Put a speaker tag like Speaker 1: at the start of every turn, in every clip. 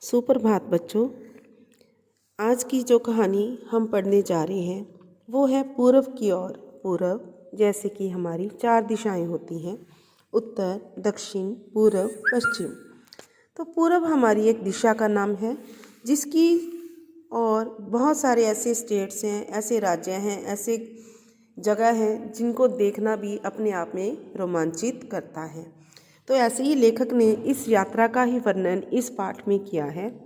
Speaker 1: सुप्रभात बच्चों। आज की जो कहानी हम पढ़ने जा रहे हैं वो है पूर्व की ओर। पूर्व जैसे कि हमारी 4 दिशाएं होती हैं, उत्तर, दक्षिण, पूर्व, पश्चिम। तो पूर्व हमारी एक दिशा का नाम है जिसकी और बहुत सारे ऐसे स्टेट्स हैं, ऐसे राज्य हैं, ऐसे जगह हैं जिनको देखना भी अपने आप में रोमांचित करता है। तो ऐसे ही लेखक ने इस यात्रा का ही वर्णन इस पाठ में किया है।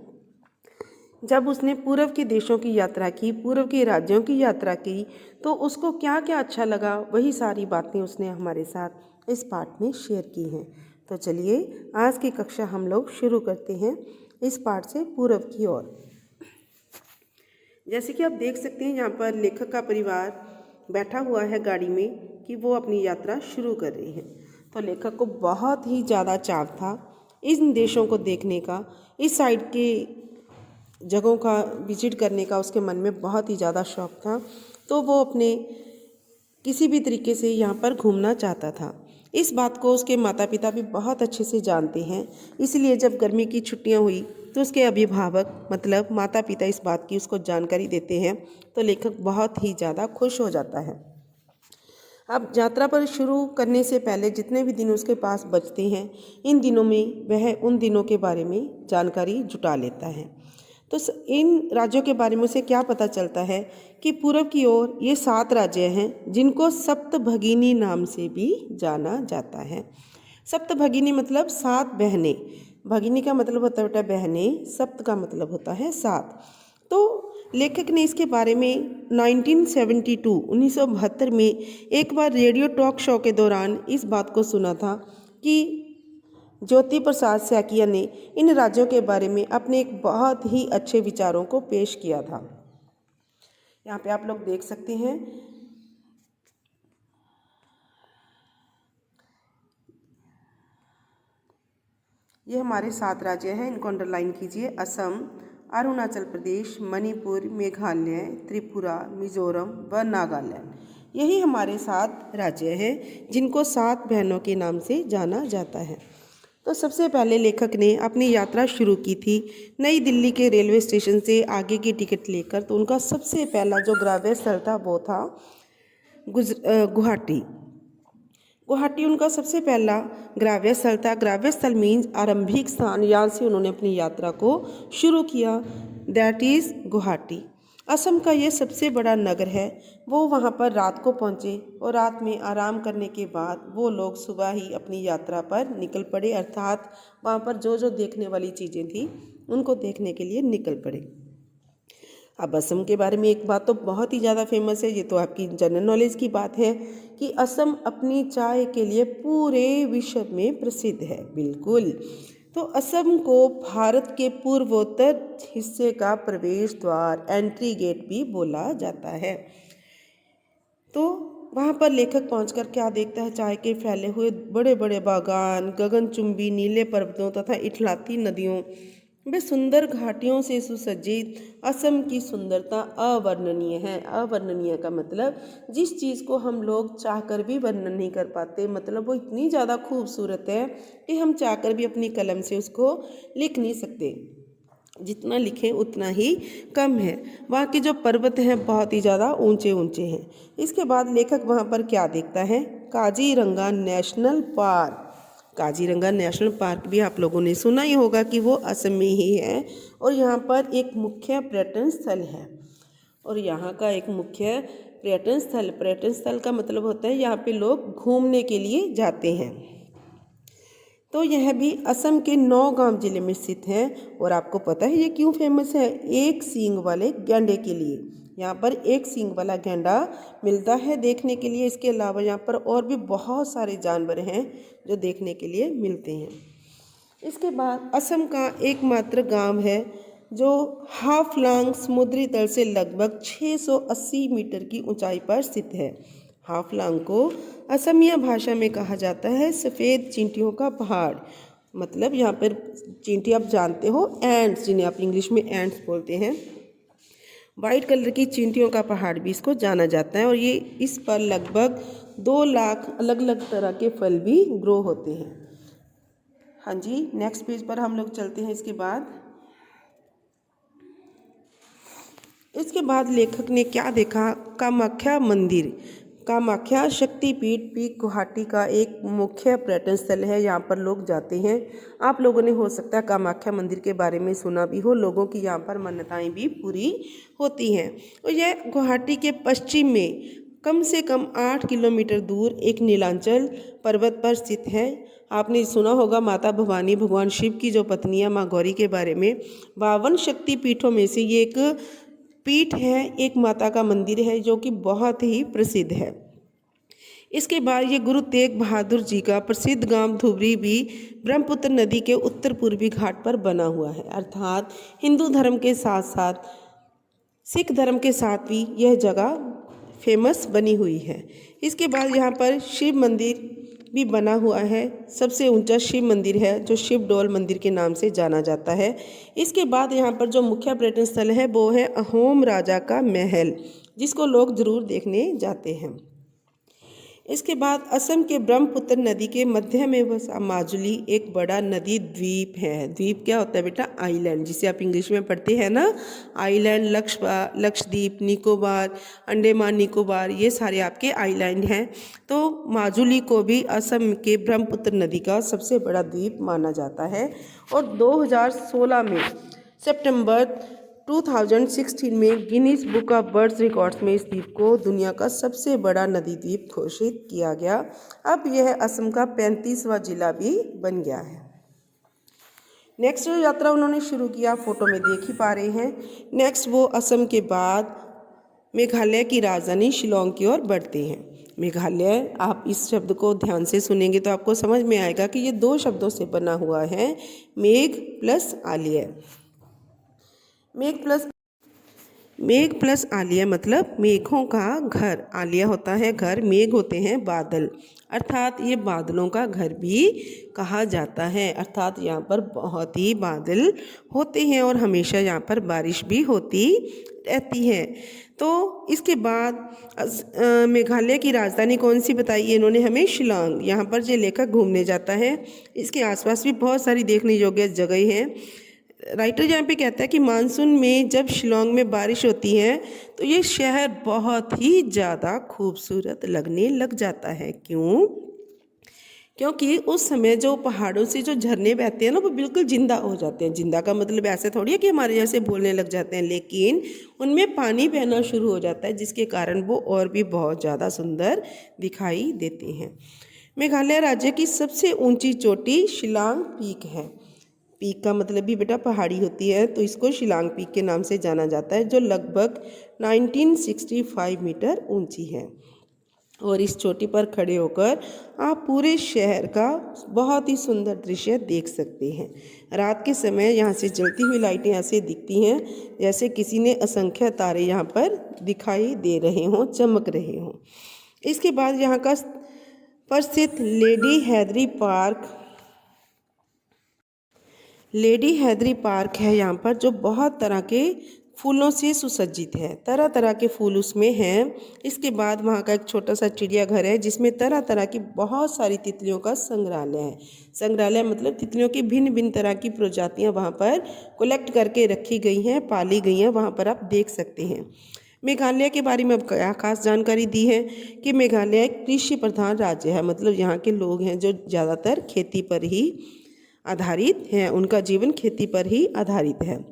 Speaker 1: जब उसने पूर्व के देशों की यात्रा की, पूर्व के राज्यों की यात्रा की, तो उसको क्या क्या अच्छा लगा, वही सारी बातें उसने हमारे साथ इस पाठ में शेयर की हैं। तो चलिए आज की कक्षा हम लोग शुरू करते हैं इस पाठ से, पूर्व की ओर। जैसे कि आप देख सकते हैं यहाँ पर लेखक का परिवार बैठा हुआ है गाड़ी में कि वो अपनी यात्रा शुरू कर रही है। तो लेखक को बहुत ही ज़्यादा चाव था इन देशों को देखने का, इस साइड के जगहों का विजिट करने का उसके मन में बहुत ही ज़्यादा शौक़ था। तो वो अपने किसी भी तरीके से यहाँ पर घूमना चाहता था। इस बात को उसके माता पिता भी बहुत अच्छे से जानते हैं, इसलिए जब गर्मी की छुट्टियाँ हुई तो उसके अभिभावक मतलब माता पिता इस बात की उसको जानकारी देते हैं तो लेखक बहुत ही ज़्यादा खुश हो जाता है। अब यात्रा पर शुरू करने से पहले जितने भी दिन उसके पास बचते हैं, इन दिनों में वह उन दिनों के बारे में जानकारी जुटा लेता है। तो इन राज्यों के बारे में उसे क्या पता चलता है कि पूर्व की ओर ये 7 राज्य हैं जिनको सप्तभगिनी नाम से भी जाना जाता है। सप्तभगिनी मतलब 7 बहनें। भगिनी का मतलब होता है बेटा बहनें, सप्त का मतलब होता है 7। तो लेखक ने इसके बारे में 1972 में एक बार रेडियो टॉक शो के दौरान इस बात को सुना था कि ज्योति प्रसाद सैकिया ने इन राज्यों के बारे में अपने एक बहुत ही अच्छे विचारों को पेश किया था। यहाँ पे आप लोग देख सकते हैं, ये हमारे 7 राज्य हैं, इनको अंडरलाइन कीजिए। असम, अरुणाचल प्रदेश, मणिपुर, मेघालय, त्रिपुरा, मिजोरम व नागालैंड। यही हमारे 7 राज्य हैं जिनको 7 बहनों के नाम से जाना जाता है। तो सबसे पहले लेखक ने अपनी यात्रा शुरू की थी नई दिल्ली के रेलवे स्टेशन से आगे की टिकट लेकर। तो उनका सबसे पहला जो गंतव्य स्थल था वो था गुवाहाटी। गुवाहाटी उनका सबसे पहला गंतव्य स्थल था। गंतव्य स्थल मीन्स आरंभिक स्थान, यहाँ से उन्होंने अपनी यात्रा को शुरू किया, दैट इज़ गुवाहाटी। असम का ये सबसे बड़ा नगर है। वो वहाँ पर रात को पहुँचे और रात में आराम करने के बाद वो लोग सुबह ही अपनी यात्रा पर निकल पड़े, अर्थात वहाँ पर जो जो देखने वाली चीज़ें थी उनको देखने के लिए निकल पड़े। अब असम के बारे में एक बात तो बहुत ही ज़्यादा फेमस है, ये तो आपकी जनरल नॉलेज की बात है कि असम अपनी चाय के लिए पूरे विश्व में प्रसिद्ध है। बिल्कुल। तो असम को भारत के पूर्वोत्तर हिस्से का प्रवेश द्वार, एंट्री गेट भी बोला जाता है। तो वहाँ पर लेखक पहुंचकर क्या देखता है, चाय के फैले हुए बड़े बड़े बागान, गगनचुंबी नीले पर्वतों तथा इठलाती नदियों वे सुंदर घाटियों से सुसज्जित असम की सुंदरता अवर्णनीय है। अवर्णनीय का मतलब जिस चीज़ को हम लोग चाहकर भी वर्णन नहीं कर पाते, मतलब वो इतनी ज़्यादा खूबसूरत है कि हम चाहकर भी अपनी कलम से उसको लिख नहीं सकते, जितना लिखें उतना ही कम है। वहाँ के जो पर्वत हैं बहुत ही ज़्यादा ऊंचे ऊंचे हैं। इसके बाद लेखक वहाँ पर क्या देखता है, Kaziranga national park. Kaziranga national park भी आप लोगों ने सुना ही होगा कि वो असम में ही है और यहाँ पर एक मुख्य पर्यटन स्थल है। और यहाँ का एक मुख्य पर्यटन स्थल का मतलब होता है यहाँ पे लोग घूमने के लिए जाते हैं। तो यह भी असम के नौगांव जिले में स्थित है। और आपको पता है ये क्यों फेमस है, एक सींग वाले गैंडे के लिए। यहाँ पर एक सींग वाला गैंडा मिलता है देखने के लिए। इसके अलावा यहाँ पर और भी बहुत सारे जानवर हैं जो देखने के लिए मिलते हैं। इसके बाद असम का एकमात्र गांव है जो हाफलंग समुद्री तल से लगभग 680 मीटर की ऊंचाई पर स्थित है। हाफलंग को असमिया भाषा में कहा जाता है सफ़ेद चींटियों का पहाड़। मतलब यहाँ पर चींटी आप जानते हो, एंट्स, जिन्हें आप इंग्लिश में एंट्स बोलते हैं। वाइट कलर की चींटियों का पहाड़ भी इसको जाना जाता है। और ये इस पर लगभग 2 लाख अलग अलग तरह के फल भी ग्रो होते हैं। हाँ जी, नेक्स्ट पेज पर हम लोग चलते हैं। इसके बाद बाद लेखक ने क्या देखा, कामाख्या मंदिर। कामाख्या शक्तिपीठ पीक गुवाहाटी का एक मुख्य पर्यटन स्थल है, यहाँ पर लोग जाते हैं। आप लोगों ने हो सकता है कामाख्या मंदिर के बारे में सुना भी हो, लोगों की यहाँ पर मान्यताएं भी पूरी होती हैं। और यह गुवाहाटी के पश्चिम में कम से कम 8 किलोमीटर दूर एक नीलांचल पर्वत पर स्थित है। आपने सुना होगा माता भवानी भगवान शिव की जो पत्नी है माँ गौरी के बारे में। 52 शक्तिपीठों में से ये एक पीठ है, एक माता का मंदिर है जो कि बहुत ही प्रसिद्ध है। इसके बाद ये गुरु तेग बहादुर जी का प्रसिद्ध गांव धुबरी भी ब्रह्मपुत्र नदी के उत्तर पूर्वी घाट पर बना हुआ है। अर्थात हिंदू धर्म के साथ साथ सिख धर्म के साथ भी यह जगह फेमस बनी हुई है। इसके बाद यहाँ पर शिव मंदिर भी बना हुआ है। सबसे ऊंचा शिव मंदिर है जो शिव डोल मंदिर के नाम से जाना जाता है। इसके बाद यहाँ पर जो मुख्य पर्यटन स्थल है वो है अहोम राजा का महल, जिसको लोग जरूर देखने जाते हैं। इसके बाद असम के ब्रह्मपुत्र नदी के मध्य में बसा माजुली एक बड़ा नदी द्वीप है। द्वीप क्या होता है बेटा? आइलैंड, जिसे आप इंग्लिश में पढ़ते हैं ना, आइलैंड, लक्षद्वीप, निकोबार, अंडमान निकोबार, ये सारे आपके आइलैंड हैं। तो माजुली को भी असम के ब्रह्मपुत्र नदी का सबसे बड़ा द्वीप माना जाता है। और 2016 में सितंबर 2016 में Guinness book of world records में इस द्वीप को दुनिया का सबसे बड़ा नदी द्वीप घोषित किया गया। अब यह असम का 35वां जिला भी बन गया है। नेक्स्ट जो यात्रा उन्होंने शुरू किया, फोटो में देख ही पा रहे हैं। नेक्स्ट वो असम के बाद मेघालय की राजधानी शिलोंग की ओर बढ़ते हैं। मेघालय, आप इस शब्द को ध्यान से सुनेंगे तो आपको समझ में आएगा कि ये 2 शब्दों से बना हुआ है, मेघ प्लस आलिया। मेघ प्लस आलिया मतलब मेघों का घर। आलिया होता है घर, मेघ होते हैं बादल, अर्थात ये बादलों का घर भी कहा जाता है। अर्थात यहाँ पर बहुत ही बादल होते हैं और हमेशा यहाँ पर बारिश भी होती रहती है। तो इसके बाद मेघालय की राजधानी कौन सी बताई है इन्होंने हमें? शिलोंग। यहाँ पर जो लेखक घूमने जाता है, इसके आसपास भी बहुत सारी देखने योग्य जगह हैं। राइटर यहाँ पे कहता है कि मानसून में जब शिलोंग में बारिश होती है तो ये शहर बहुत ही ज़्यादा खूबसूरत लगने लग जाता है। क्यों? क्योंकि उस समय जो पहाड़ों से जो झरने बहते हैं ना, वो बिल्कुल जिंदा हो जाते हैं। जिंदा का मतलब ऐसे थोड़ी है कि हमारे जैसे बोलने लग जाते हैं, लेकिन उनमें पानी बहना शुरू हो जाता है, जिसके कारण वो और भी बहुत ज़्यादा सुंदर दिखाई देते हैं। मेघालय राज्य की सबसे ऊंची चोटी शिलांग पीक है। पीक का मतलब भी बेटा पहाड़ी होती है, तो इसको शिलांग पीक के नाम से जाना जाता है, जो लगभग 1965 मीटर ऊंची है। और इस चोटी पर खड़े होकर आप पूरे शहर का बहुत ही सुंदर दृश्य देख सकते हैं। रात के समय यहाँ से जलती हुई लाइटें ऐसे दिखती हैं जैसे किसी ने असंख्य तारे यहाँ पर दिखाई दे रहे हों, चमक रहे हों। इसके बाद यहाँ का प्रसिद्ध लेडी हैदरी पार्क है यहाँ पर, जो बहुत तरह के फूलों से सुसज्जित है। तरह तरह के फूल उसमें हैं। इसके बाद वहाँ का एक छोटा सा चिड़ियाघर है जिसमें तरह तरह की बहुत सारी तितलियों का संग्रहालय है। संग्रहालय मतलब तितलियों की भिन्न भिन्न तरह की प्रजातियाँ वहाँ पर कलेक्ट करके रखी गई हैं, पाली गई हैं, वहाँ पर आप देख सकते हैं। मेघालय के बारे में अब क्या खास जानकारी दी है कि मेघालय एक कृषि प्रधान राज्य है। मतलब यहाँ के लोग हैं जो ज़्यादातर खेती पर ही आधारित हैं, उनका जीवन खेती पर ही आधारित है।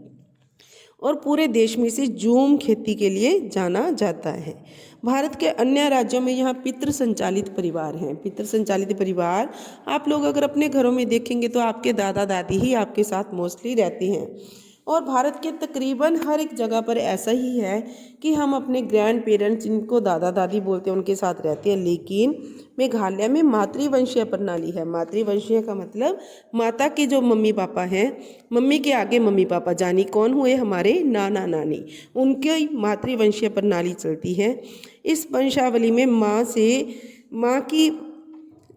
Speaker 1: और पूरे देश में से जूम खेती के लिए जाना जाता है। भारत के अन्य राज्यों में यहाँ पितृ संचालित परिवार हैं। पितृ संचालित परिवार आप लोग अगर अपने घरों में देखेंगे तो आपके दादा दादी ही आपके साथ मोस्टली रहते हैं। और भारत के तकरीबन हर एक जगह पर ऐसा ही है कि हम अपने ग्रैंड पेरेंट्स, जिनको दादा दादी बोलते हैं, उनके साथ रहते हैं। लेकिन मेघालय में मातृवंशीय प्रणाली है। मातृवंशीय का मतलब माता के जो मम्मी पापा हैं, मम्मी के आगे मम्मी पापा जानी कौन हुए? हमारे नाना नानी, उनके मातृवंशीय प्रणाली चलती है। इस वंशावली में माँ की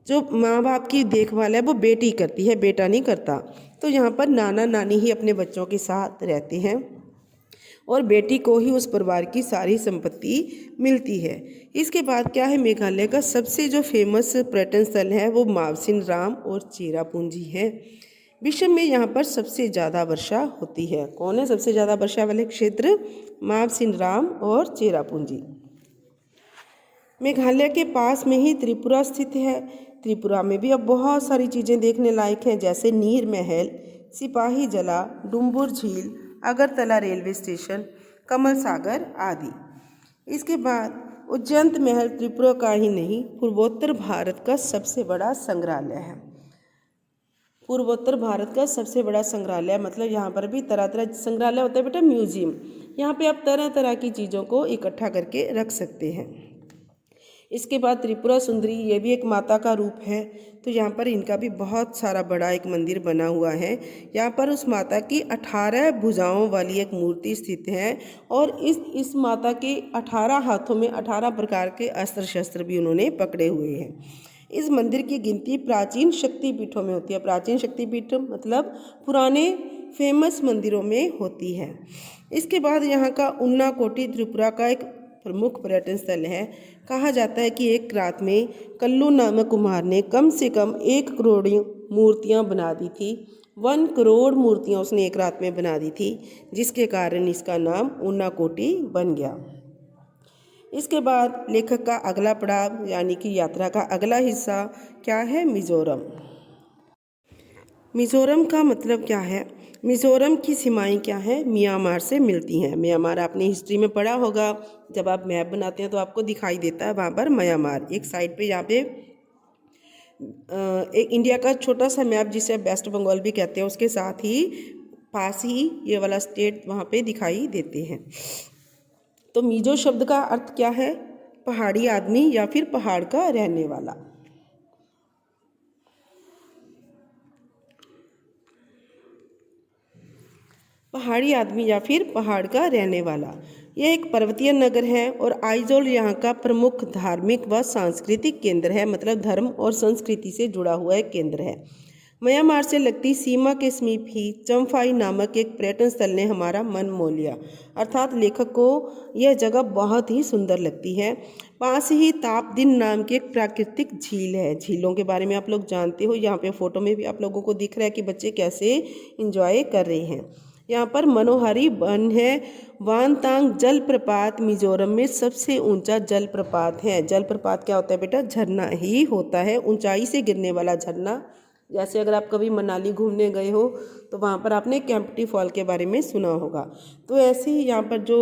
Speaker 1: जो माँ बाप की देखभाल है वो बेटी करती है, बेटा नहीं करता। तो यहाँ पर नाना नानी ही अपने बच्चों के साथ रहते हैं और बेटी को ही उस परिवार की सारी संपत्ति मिलती है। इसके बाद क्या है, मेघालय का सबसे जो फेमस पर्यटन स्थल है वो मावसिन राम और चेरापूंजी है। विश्व में यहाँ पर सबसे ज़्यादा वर्षा होती है। कौन है सबसे ज़्यादा वर्षा वाले क्षेत्र? मावसिनराम और चेरापूंजी। मेघालय के पास में ही त्रिपुरा स्थित है। त्रिपुरा में भी अब बहुत सारी चीज़ें देखने लायक हैं, जैसे नीर महल, सिपाही जला, डुम्बुर झील, अगरतला रेलवे स्टेशन, कमल सागर आदि। इसके बाद उज्जैन महल त्रिपुरा का ही नहीं, पूर्वोत्तर भारत का सबसे बड़ा संग्रहालय है। पूर्वोत्तर भारत का सबसे बड़ा संग्रहालय, मतलब यहाँ पर भी तरह तरह संग्रहालय होता है बेटा, म्यूजियम। यहाँ पे आप तरह तरह की चीज़ों को इकट्ठा करके रख सकते हैं। इसके बाद त्रिपुरा सुंदरी, ये भी एक माता का रूप है। तो यहाँ पर इनका भी बहुत सारा बड़ा एक मंदिर बना हुआ है। यहाँ पर उस माता की 18 भुजाओं वाली एक मूर्ति स्थित है और इस माता के 18 हाथों में 18 प्रकार के अस्त्र शस्त्र भी उन्होंने पकड़े हुए हैं। इस मंदिर की गिनती प्राचीन शक्तिपीठों में होती है। प्राचीन शक्तिपीठ मतलब पुराने फेमस मंदिरों में होती है। इसके बाद यहाँ का उन्नाकोटी त्रिपुरा का एक प्रमुख पर्यटन स्थल है। कहा जाता है कि एक रात में कल्लू नामक कुम्हार ने कम से कम 1 करोड़ मूर्तियाँ बना दी थी। 1 करोड़ मूर्तियाँ उसने एक रात में बना दी थी, जिसके कारण इसका नाम उन्नाकोटी बन गया। इसके बाद लेखक का अगला पड़ाव यानी कि यात्रा का अगला हिस्सा क्या है? मिजोरम। मिजोरम का मतलब क्या है? मिजोरम की सीमाएं क्या है? म्यांमार से मिलती हैं। म्यांमार आपने हिस्ट्री में पढ़ा होगा, जब आप मैप बनाते हैं तो आपको दिखाई देता है वहाँ पर म्यांमार। एक साइड पे यहाँ पे एक इंडिया का छोटा सा मैप जिसे वेस्ट बंगाल भी कहते हैं, उसके साथ ही पास ही ये वाला स्टेट वहाँ पे दिखाई देते हैं। तो मिजो शब्द का अर्थ क्या है? पहाड़ी आदमी या फिर पहाड़ का रहने वाला। पहाड़ी आदमी या फिर पहाड़ का रहने वाला। यह एक पर्वतीय नगर है और आइजोल यहाँ का प्रमुख धार्मिक व सांस्कृतिक केंद्र है, मतलब धर्म और संस्कृति से जुड़ा हुआ एक केंद्र है। म्यांमार से लगती सीमा के समीप ही चम्फाई नामक एक पर्यटन स्थल ने हमारा मन मोह लिया, अर्थात लेखक को यह जगह बहुत ही सुंदर लगती है। पास ही तापदिन नाम की एक प्राकृतिक झील है। झीलों के बारे में आप लोग जानते हो, यहाँ पे फोटो में भी आप लोगों को दिख रहा है कि बच्चे कैसे इंजॉय कर रहे हैं। यहाँ पर मनोहारी वन है। वानतांग जलप्रपात मिजोरम में सबसे ऊंचा जलप्रपात है। जलप्रपात क्या होता है बेटा? झरना ही होता है, ऊंचाई से गिरने वाला झरना। जैसे अगर आप कभी मनाली घूमने गए हो तो वहाँ पर आपने केम्प्टी फॉल के बारे में सुना होगा। तो ऐसे ही यहाँ पर जो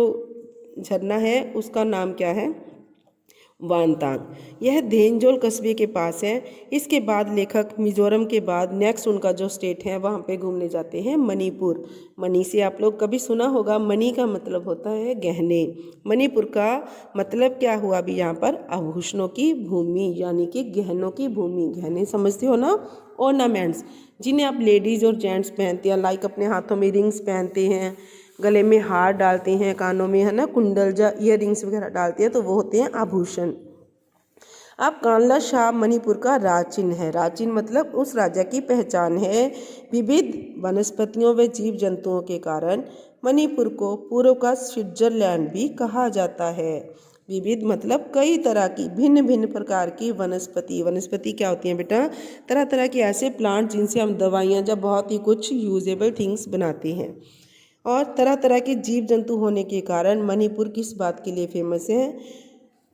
Speaker 1: झरना है उसका नाम क्या है? वानतांग। यह धेनजोल कस्बे के पास है। इसके बाद लेखक मिजोरम के बाद नेक्स्ट उनका जो स्टेट है वहाँ पे घूमने जाते हैं मणिपुर। मणि से आप लोग कभी सुना होगा, मणि का मतलब होता है गहने। मणिपुर का मतलब क्या हुआ अभी यहाँ पर? आभूषणों की भूमि, यानी कि गहनों की भूमि। गहने समझते हो ना? ऑर्नामेंट्स जिन्हें आप लेडीज़ और जेंट्स पहनते हैं, लाइक अपने हाथों में रिंग्स पहनते हैं, गले में हार डालते हैं, कानों में है ना कुंडल या ईयर रिंग्स वगैरह डालते हैं, तो वो होते हैं आभूषण। अब कांगला शाह मणिपुर का राज चिन्ह है। राज चिन्ह मतलब उस राजा की पहचान है। विविध वनस्पतियों व जीव जंतुओं के कारण मणिपुर को पूर्व का स्विट्जरलैंड भी कहा जाता है। विविध मतलब कई तरह की भिन्न भिन्न प्रकार की वनस्पति। वनस्पति क्या होती हैं बेटा? तरह तरह के ऐसे प्लांट जिनसे हम दवाइयाँ या बहुत ही कुछ यूजेबल थिंग्स बनाते हैं। और तरह तरह के जीव जंतु होने के कारण मणिपुर किस बात के लिए फेमस है?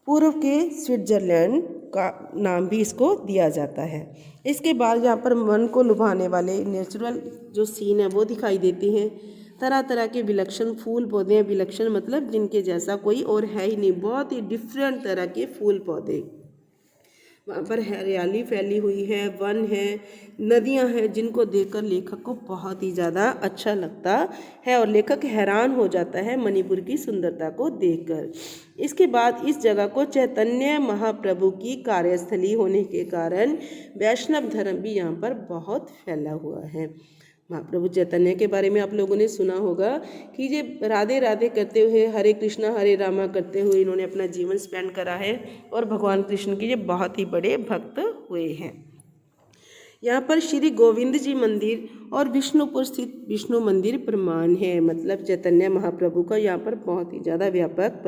Speaker 1: पूर्व के स्विट्जरलैंड का नाम भी इसको दिया जाता है। इसके बाद यहाँ पर मन को लुभाने वाले नेचुरल जो सीन है वो दिखाई देते हैं। तरह तरह के विलक्षण फूल पौधे हैं। विलक्षण मतलब जिनके जैसा कोई और है ही नहीं, बहुत ही डिफरेंट तरह के फूल पौधे। वहाँ पर हरियाली फैली हुई है, वन है, नदियाँ हैं, जिनको देखकर लेखक को बहुत ही ज़्यादा अच्छा लगता है और लेखक हैरान हो जाता है मणिपुर की सुंदरता को देखकर। इसके बाद इस जगह को चैतन्य महाप्रभु की कार्यस्थली होने के कारण वैष्णव धर्म भी यहाँ पर बहुत फैला हुआ है। महाप्रभु चैतन्य के बारे में आप लोगों ने सुना होगा कि ये राधे राधे करते हुए, हरे कृष्णा हरे रामा करते हुए इन्होंने अपना जीवन स्पेंड करा है और भगवान कृष्ण के ये बहुत ही बड़े भक्त हुए हैं। यहाँ पर श्री गोविंद जी मंदिर और विष्णुपुर स्थित विष्णु मंदिर प्रमाण है। मतलब चैतन्य महाप्रभु का यहाँ पर बहुत ही ज़्यादा व्यापक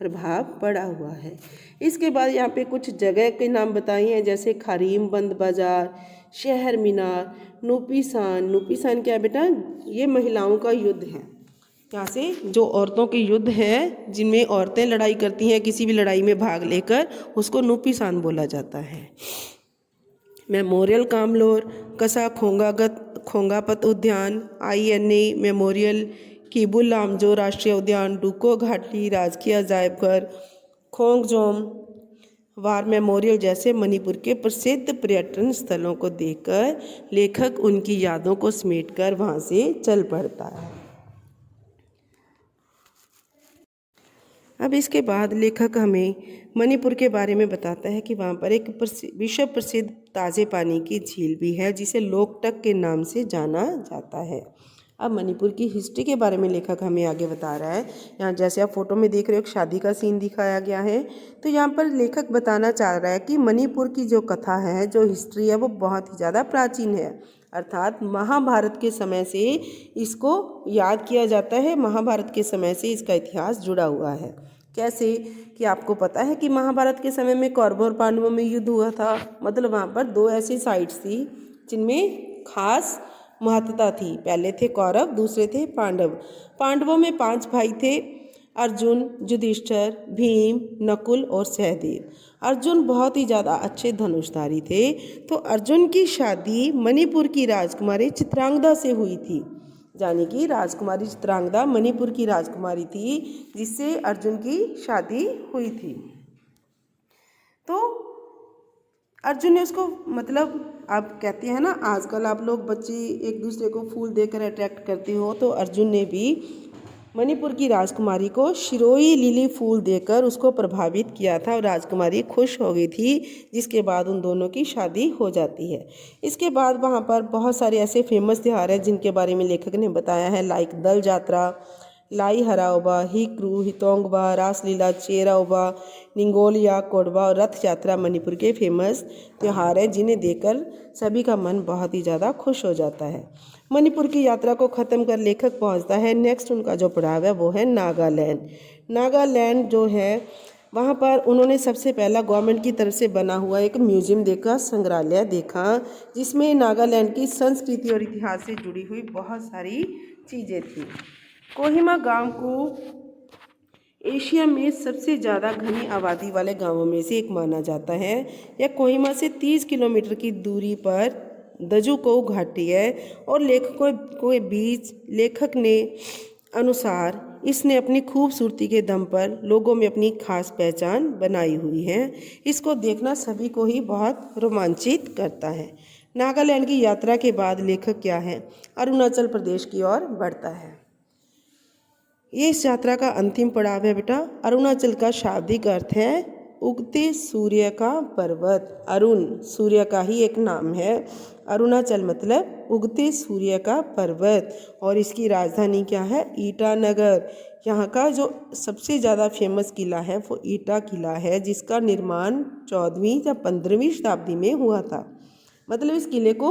Speaker 1: प्रभाव पड़ा हुआ है। इसके बाद यहाँ पे कुछ जगह के नाम बताए हैं, जैसे खरीम बंद बाज़ार, शहर मीनार, नूपीसान। नूपीसान क्या है बेटा? ये महिलाओं का युद्ध है। यहाँ से जो औरतों के युद्ध है जिनमें औरतें लड़ाई करती हैं, किसी भी लड़ाई में भाग लेकर, उसको नूपीसान बोला जाता है। मेमोरियल कामलोर, कसा खोंगापत उद्यान, INA मेमोरियल, किबुल लामजो राष्ट्रीय उद्यान, डुको घाटी राजकीय अजायबघर, खोंगजोम वार मेमोरियल जैसे मणिपुर के प्रसिद्ध पर्यटन स्थलों को देखकर लेखक उनकी यादों को समेटकर वहाँ से चल पड़ता है। अब इसके बाद लेखक हमें मणिपुर के बारे में बताता है कि वहाँ पर एक विश्व प्रसिद्ध ताज़े पानी की झील भी है जिसे लोकटक के नाम से जाना जाता है। अब मणिपुर की हिस्ट्री के बारे में लेखक हमें आगे बता रहा है। यहाँ जैसे आप फोटो में देख रहे हो एक शादी का सीन दिखाया गया है। तो यहाँ पर लेखक बताना चाह रहा है कि मणिपुर की जो कथा है, जो हिस्ट्री है, वो बहुत ही ज़्यादा प्राचीन है। अर्थात महाभारत के समय से इसको याद किया जाता है, महाभारत के समय से इसका इतिहास जुड़ा हुआ है। कैसे कि आपको पता है कि महाभारत के समय में कौरवों और पांडवों में युद्ध हुआ था। मतलब वहाँ पर दो ऐसी साइड्स थी जिनमें खास महत्ता थी। पहले थे कौरव, दूसरे थे पांडव। पांडवों में 5 भाई थे, अर्जुन, युधिष्ठिर, भीम, नकुल और सहदेव। अर्जुन बहुत ही ज़्यादा अच्छे धनुषधारी थे। तो अर्जुन की शादी मणिपुर की राजकुमारी चित्रांगदा से हुई थी। यानी कि राजकुमारी चित्रांगदा मणिपुर की राजकुमारी थी जिससे अर्जुन की शादी हुई थी। तो अर्जुन ने उसको, मतलब आप कहते हैं ना आजकल आप लोग बच्चे एक दूसरे को फूल देकर अट्रैक्ट करते हो, तो अर्जुन ने भी मणिपुर की राजकुमारी को शिरोई लिली फूल देकर उसको प्रभावित किया था और राजकुमारी खुश हो गई थी, जिसके बाद उन दोनों की शादी हो जाती है। इसके बाद वहाँ पर बहुत सारे ऐसे फेमस त्यौहार हैं जिनके बारे में लेखक ने बताया है, लाइक दल जात्रा, लाई हराओबा, हिक्रू, हितोंगबा, रासलीला, चेराओबा, निंगोलिया, कोडबा और रथ यात्रा मणिपुर के फेमस त्यौहार हैं जिन्हें देखकर सभी का मन बहुत ही ज़्यादा खुश हो जाता है। मणिपुर की यात्रा को ख़त्म कर लेखक पहुंचता है नेक्स्ट उनका जो पड़ाव है वो है नागालैंड। नागालैंड जो है वहाँ पर उन्होंने सबसे पहला गवर्नमेंट की तरफ से बना हुआ एक म्यूजियम देखा, संग्रहालय देखा, जिसमें नागालैंड की संस्कृति और इतिहास से जुड़ी हुई बहुत सारी चीज़ें थी। कोहिमा गांव को एशिया में सबसे ज़्यादा घनी आबादी वाले गांवों में से एक माना जाता है। यह कोहिमा से 30 किलोमीटर की दूरी पर दजुकोउ घाटी है और लेखकों के बीच लेखक ने अनुसार इसने अपनी खूबसूरती के दम पर लोगों में अपनी खास पहचान बनाई हुई है। इसको देखना सभी को ही बहुत रोमांचित करता है। नागालैंड की यात्रा के बाद लेखक क्या है, अरुणाचल प्रदेश की ओर बढ़ता है। ये इस यात्रा का अंतिम पड़ाव है बेटा। अरुणाचल का शाब्दिक अर्थ है उगते सूर्य का पर्वत। अरुण सूर्य का ही एक नाम है। अरुणाचल मतलब उगते सूर्य का पर्वत। और इसकी राजधानी क्या है? ईटानगर। यहाँ का जो सबसे ज़्यादा फेमस किला है वो ईटा किला है, जिसका निर्माण 14वीं या 15वीं शताब्दी में हुआ था। मतलब इस किले को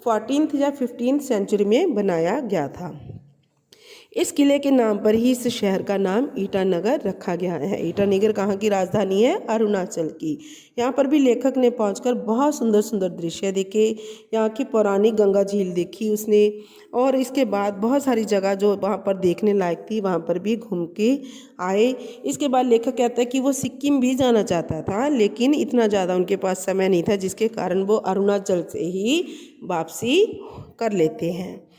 Speaker 1: 14th या 15th सेंचुरी में बनाया गया था। इस किले के नाम पर ही इस शहर का नाम ईटानगर रखा गया है। ईटानगर कहाँ की राजधानी है? अरुणाचल की। यहाँ पर भी लेखक ने पहुंचकर बहुत सुंदर सुंदर दृश्य देखे। यहाँ की पौराणिक गंगा झील देखी उसने, और इसके बाद बहुत सारी जगह जो वहाँ पर देखने लायक थी वहाँ पर भी घूम के आए। इसके बाद लेखक कहता है कि वो सिक्किम भी जाना चाहता था, लेकिन इतना ज़्यादा उनके पास समय नहीं था, जिसके कारण वो अरुणाचल से ही वापसी कर लेते हैं।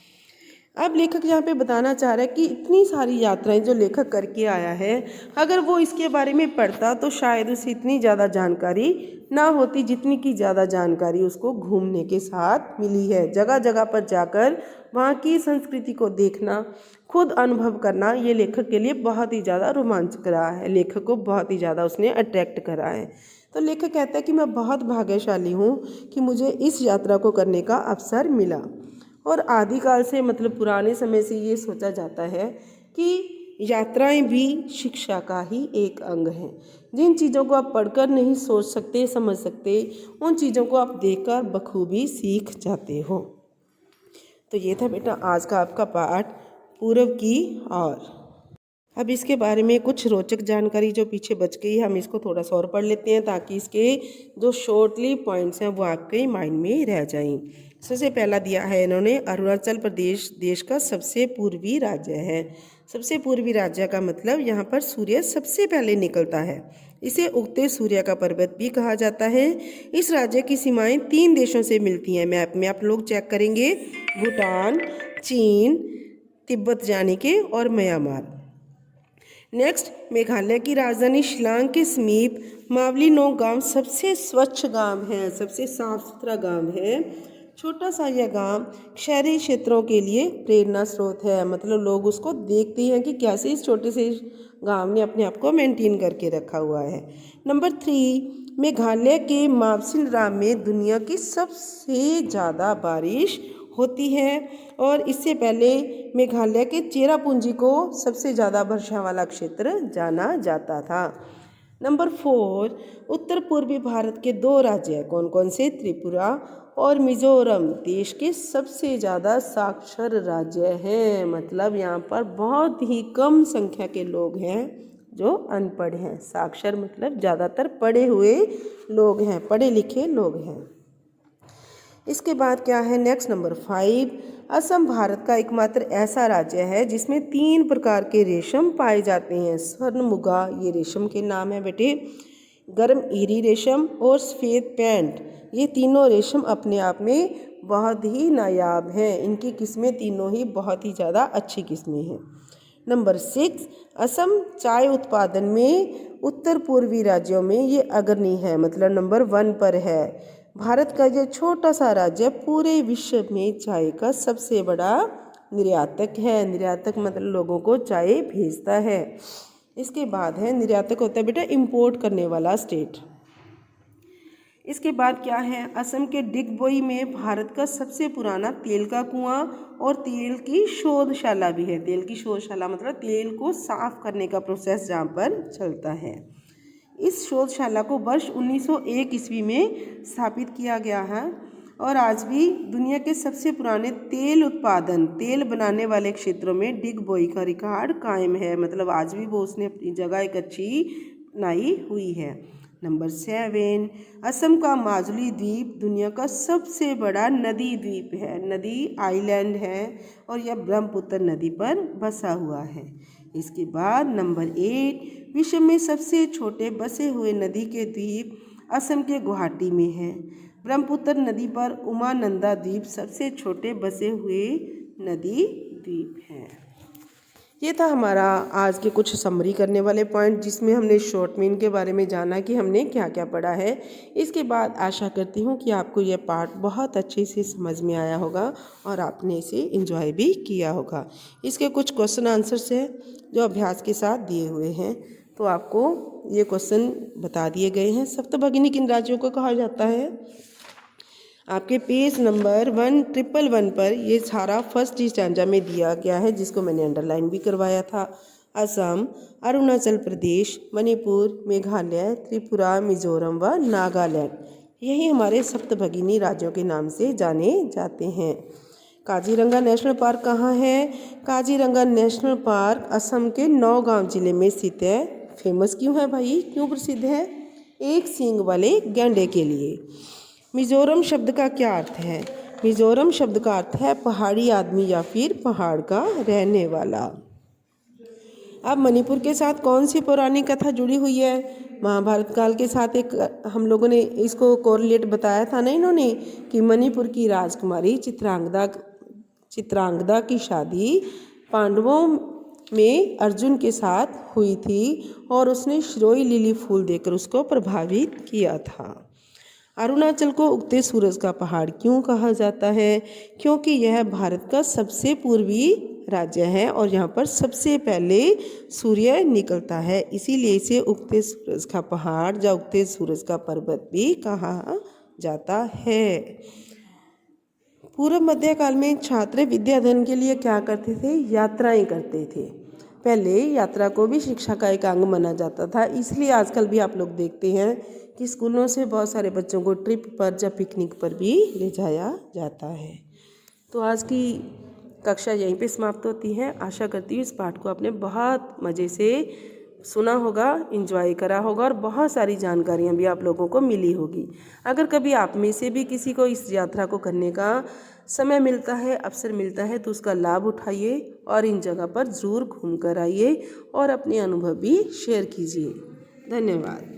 Speaker 1: अब लेखक यहाँ पे बताना चाह रहा है कि इतनी सारी यात्राएं जो लेखक करके आया है, अगर वो इसके बारे में पढ़ता तो शायद उसे इतनी ज़्यादा जानकारी ना होती जितनी की ज़्यादा जानकारी उसको घूमने के साथ मिली है। जगह जगह पर जाकर वहाँ की संस्कृति को देखना, खुद अनुभव करना, ये लेखक के लिए बहुत ही ज़्यादा रोमांचक रहा है। लेखक को बहुत ही ज़्यादा उसने अट्रैक्ट करा है। तो लेखक कहता है कि मैं बहुत भाग्यशाली हूँ कि मुझे इस यात्रा को करने का अवसर मिला। और आदिकाल से, मतलब पुराने समय से ये सोचा जाता है कि यात्राएं भी शिक्षा का ही एक अंग हैं। जिन चीज़ों को आप पढ़कर नहीं सोच सकते, समझ सकते, उन चीज़ों को आप देखकर बखूबी सीख जाते हो। तो ये था बेटा आज का आपका पाठ पूर्व की ओर। अब इसके बारे में कुछ रोचक जानकारी जो पीछे बच गई हम इसको थोड़ा सा और पढ़ लेते हैं ताकि इसके जो शॉर्टली पॉइंट्स हैं वो आपके माइंड में रह जाएं। सबसे पहला दिया है इन्होंने, अरुणाचल प्रदेश देश का सबसे पूर्वी राज्य है। सबसे पूर्वी राज्य का मतलब यहाँ पर सूर्य सबसे पहले निकलता है। इसे उगते सूर्य का पर्वत भी कहा जाता है। इस राज्य की सीमाएं 3 देशों से मिलती हैं। मैप में आप लोग चेक करेंगे, भूटान, चीन, तिब्बत यानी के और म्यांमार। नेक्स्ट, मेघालय की राजधानी शिलांग के समीप मावलीनोंग गांव सबसे स्वच्छ गांव है, सबसे साफ सुथरा गांव है। छोटा सा यह गांव शहरी क्षेत्रों के लिए प्रेरणा स्रोत है, मतलब लोग उसको देखते हैं कि कैसे इस छोटे से गांव ने अपने आप को मेंटेन करके रखा हुआ है। नंबर 3, मेघालय के मावसिनराम में दुनिया की सबसे ज़्यादा बारिश होती है और इससे पहले मेघालय के चेरापूंजी को सबसे ज़्यादा वर्षा वाला क्षेत्र जाना जाता था। नंबर 4, उत्तर पूर्वी भारत के 2 राज्य कौन कौन से, त्रिपुरा और मिजोरम देश के सबसे ज़्यादा साक्षर राज्य हैं, मतलब यहाँ पर बहुत ही कम संख्या के लोग हैं जो अनपढ़ हैं। साक्षर मतलब ज़्यादातर पढ़े हुए लोग हैं, पढ़े लिखे लोग हैं। इसके बाद क्या है नेक्स्ट, नंबर 5, असम भारत का एकमात्र ऐसा राज्य है जिसमें 3 प्रकार के रेशम पाए जाते हैं। स्वर्ण मुगा ये रेशम के नाम है बेटे, गर्म ईरी रेशम और सफ़ेद पैंट, ये तीनों रेशम अपने आप में बहुत ही नायाब हैं। इनकी किस्में तीनों ही बहुत ही ज़्यादा अच्छी किस्में हैं। नंबर 6, असम चाय उत्पादन में उत्तर पूर्वी राज्यों में ये अग्रणी है, मतलब नंबर 1 पर है। भारत का यह छोटा सा राज्य पूरे विश्व में चाय का सबसे बड़ा निर्यातक है। निर्यातक मतलब लोगों को चाय भेजता है। इसके बाद है निर्यातक होता है बेटा इंपोर्ट करने वाला स्टेट। इसके बाद क्या है, असम के डिगबोई में भारत का सबसे पुराना तेल का कुआं और तेल की शोधशाला भी है। तेल की शोधशाला मतलब तेल को साफ करने का प्रोसेस जहाँ पर चलता है। इस शोधशाला को वर्ष 1901 ईस्वी में स्थापित किया गया है और आज भी दुनिया के सबसे पुराने तेल बनाने वाले क्षेत्रों में डिगबोई का रिकॉर्ड कायम है, मतलब आज भी वो उसने अपनी जगह एक अच्छी बनाई हुई है। नंबर 7, असम का माजुली द्वीप दुनिया का सबसे बड़ा नदी द्वीप है, नदी आइलैंड है और यह ब्रह्मपुत्र नदी पर बसा हुआ है। इसके बाद नंबर 8, विश्व में सबसे छोटे बसे हुए नदी के द्वीप असम के गुवाहाटी में है। ब्रह्मपुत्र नदी पर उमानंदा द्वीप सबसे छोटे बसे हुए नदी द्वीप हैं। ये था हमारा आज के कुछ समरी करने वाले पॉइंट जिसमें हमने शॉर्ट में इनके बारे में जाना कि हमने क्या क्या पढ़ा है। इसके बाद आशा करती हूँ कि आपको ये पार्ट बहुत अच्छे से समझ में आया होगा और आपने इसे एंजॉय भी किया होगा। इसके कुछ क्वेश्चन आंसर्स हैं जो अभ्यास के साथ दिए हुए हैं, तो आपको ये क्वेश्चन बता दिए गए हैं। सप्तभगिनी किन राज्यों को कहा जाता है? आपके पेज नंबर 1111 पर ये सारा फर्स्ट स्टैंजा में दिया गया है, जिसको मैंने अंडरलाइन भी करवाया था। असम, अरुणाचल प्रदेश, मणिपुर, मेघालय, त्रिपुरा, मिजोरम व नागालैंड, यही हमारे सप्तभगिनी राज्यों के नाम से जाने जाते हैं। काजीरंगा नेशनल पार्क कहाँ है? काजीरंगा नेशनल पार्क असम के नौगांव जिले में स्थित है। फेमस क्यों है भाई, क्यों प्रसिद्ध है? एक सींग वाले गैंडे के लिए। मिजोरम शब्द का क्या अर्थ है? मिजोरम शब्द का अर्थ है पहाड़ी आदमी या फिर पहाड़ का रहने वाला। अब मणिपुर के साथ कौन सी पौराणिक कथा जुड़ी हुई है? महाभारत काल के साथ एक हम लोगों ने इसको कोरिलेट बताया था ना इन्होंने, कि मणिपुर की राजकुमारी चित्रांगदा की शादी पांडवों में अर्जुन के साथ हुई थी और उसने शिरोई लिली फूल देकर उसको प्रभावित किया था। अरुणाचल को उगते सूरज का पहाड़ क्यों कहा जाता है? क्योंकि यह भारत का सबसे पूर्वी राज्य है और यहाँ पर सबसे पहले सूर्य निकलता है, इसीलिए इसे उगते सूरज का पहाड़ या उगते सूरज का पर्वत भी कहा जाता है। पूर्व मध्यकाल में छात्र विद्याधन के लिए क्या करते थे? यात्राएं करते थे। पहले यात्रा को भी शिक्षा का एक अंग माना जाता था, इसलिए आजकल भी आप लोग देखते हैं कि स्कूलों से बहुत सारे बच्चों को ट्रिप पर या पिकनिक पर भी ले जाया जाता है। तो आज की कक्षा यहीं पे समाप्त होती है। आशा करती हूँ इस पाठ को आपने बहुत मज़े से सुना होगा, एंजॉय करा होगा और बहुत सारी जानकारियाँ भी आप लोगों को मिली होगी। अगर कभी आप में से भी किसी को इस यात्रा को करने का समय मिलता है, अवसर मिलता है, तो उसका लाभ उठाइए और इन जगह पर ज़रूर घूम कर आइए और अपने अनुभव भी शेयर कीजिए। धन्यवाद।